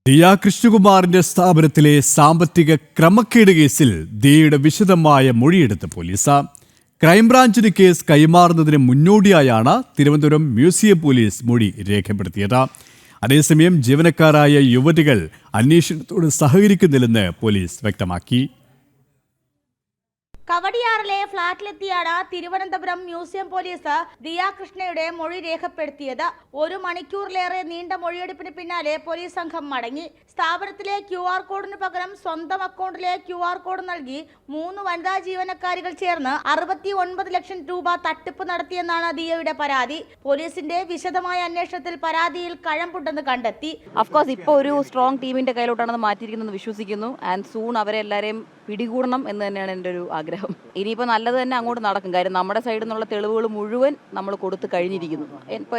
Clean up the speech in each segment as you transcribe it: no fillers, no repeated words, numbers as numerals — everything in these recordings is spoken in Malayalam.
ദിയ കൃഷ്ണകുമാറിന്റെ സ്ഥാപനത്തിലെ സാമ്പത്തിക ക്രമക്കേട് കേസിൽ ദിയയുടെ വിശദമായ മൊഴിയെടുത്ത പോലീസ്. ക്രൈംബ്രാഞ്ചിന് കേസ് കൈമാറുന്നതിന് മുന്നോടിയായാണ് തിരുവനന്തപുരം മ്യൂസിയം പോലീസ് മൊഴി രേഖപ്പെടുത്തിയത്. അതേസമയം ജീവനക്കാരായ യുവതികൾ അന്വേഷണത്തോട് സഹകരിക്കുന്നില്ലെന്ന് പോലീസ് വ്യക്തമാക്കി. കവടിയാറിലെ ഫ്ളാറ്റിലെത്തിയാണ് തിരുവനന്തപുരം മ്യൂസിയം പോലീസ് ദിയ കൃഷ്ണയുടെ മൊഴി രേഖപ്പെടുത്തിയത്. 1 മണിക്കൂറിലേറെ നീണ്ട മൊഴിയെടുപ്പിന് പിന്നാലെ പോലീസ് സംഘം മടങ്ങി. സ്ഥാപനത്തിലെ QR കോഡിന് പകരം സ്വന്തം അക്കൗണ്ടിലെ QR കോഡ് നൽകി 3 വനിതാ ജീവനക്കാരികൾ ചേർന്ന് 69 ലക്ഷം രൂപ തട്ടിപ്പ് നടത്തിയെന്നാണ് ദിയയുടെ പരാതി. പോലീസിന്റെ വിശദമായ അന്വേഷണത്തിൽ പരാതിയിൽ കഴമ്പുണ്ടെന്ന് കണ്ടെത്തി. അഫ്കോഴ്സ് ഇപ്പോൾ ഒരു സ്ട്രോങ് ടീമിന്റെ കയ്യിലോട്ടാണ് മാറ്റിയിരിക്കുന്നത് വിശ്വസിക്കുന്നു. ആൻഡ് സൂൺ അവരെല്ലാവരെയും പിടികൂടണം എന്ന് തന്നെയാണ് എൻ്റെ ഒരു ആഗ്രഹം. ഇനിയിപ്പോൾ നല്ലത് തന്നെ അങ്ങോട്ട് നടക്കും. കാര്യം നമ്മുടെ സൈഡിൽ നിന്നുള്ള തെളിവുകൾ മുഴുവൻ നമ്മൾ കൊടുത്തു കഴിഞ്ഞിരിക്കുന്നു. ഇപ്പോൾ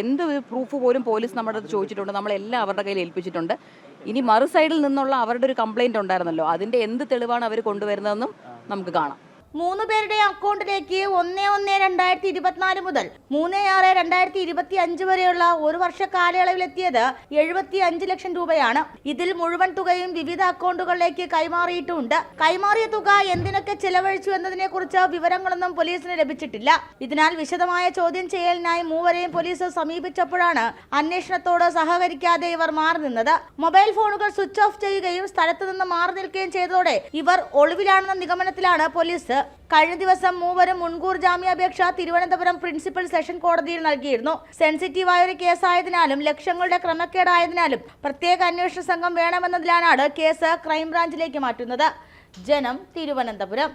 എന്ത് പ്രൂഫ് പോലും പോലീസ് നമ്മുടെ അടുത്ത് ചോദിച്ചിട്ടുണ്ട്. നമ്മളെല്ലാം അവരുടെ കയ്യിൽ ഏൽപ്പിച്ചിട്ടുണ്ട്. ഇനി മറു സൈഡിൽ നിന്നുള്ള അവരുടെ ഒരു കംപ്ലയിൻറ്റ് ഉണ്ടായിരുന്നല്ലോ, അതിൻ്റെ എന്ത് തെളിവാണ് അവർ കൊണ്ടുവരുന്നതെന്നും നമുക്ക് കാണാം. 3 പേരുടെ അക്കൗണ്ടിലേക്ക് 1/1/2024 മുതൽ 3/6/2025 വരെയുള്ള 1 വർഷ കാലയളവിലെത്തിയത് 75 ലക്ഷം രൂപയാണ്. ഇതിൽ മുഴുവൻ തുകയും വിവിധ അക്കൗണ്ടുകളിലേക്ക് കൈമാറിയിട്ടുമുണ്ട്. കൈമാറിയ തുക എന്തിനൊക്കെ ചെലവഴിച്ചു എന്നതിനെ കുറിച്ച് വിവരങ്ങളൊന്നും പോലീസിന് ലഭിച്ചിട്ടില്ല. ഇതിനാൽ വിശദമായ ചോദ്യം ചെയ്യലിനായി മൂവരെയും പോലീസ് സമീപിച്ചപ്പോഴാണ് അന്വേഷണത്തോട് സഹകരിക്കാതെ ഇവർ മാറി നിന്നത്. മൊബൈൽ ഫോണുകൾ സ്വിച്ച് ഓഫ് ചെയ്യുകയും സ്ഥലത്ത് നിന്ന് മാറി നിൽക്കുകയും ചെയ്തതോടെ ഇവർ ഒളിവിലാണെന്ന നിഗമനത്തിലാണ് പോലീസ്. കഴിഞ്ഞ ദിവസം മൂവരും മുൻകൂർ ജാമ്യാപേക്ഷ തിരുവനന്തപുരം പ്രിൻസിപ്പൽ സെഷൻ കോടതിയിൽ നൽകിയിരുന്നു. സെൻസിറ്റീവായ ഒരു കേസായതിനാലും ലക്ഷങ്ങളുടെ ക്രമക്കേടായതിനാലും പ്രത്യേക അന്വേഷണ സംഘം വേണമെന്നതിലാണ് കേസ് ക്രൈംബ്രാഞ്ചിലേക്ക് മാറ്റുന്നത്. ജനം, തിരുവനന്തപുരം.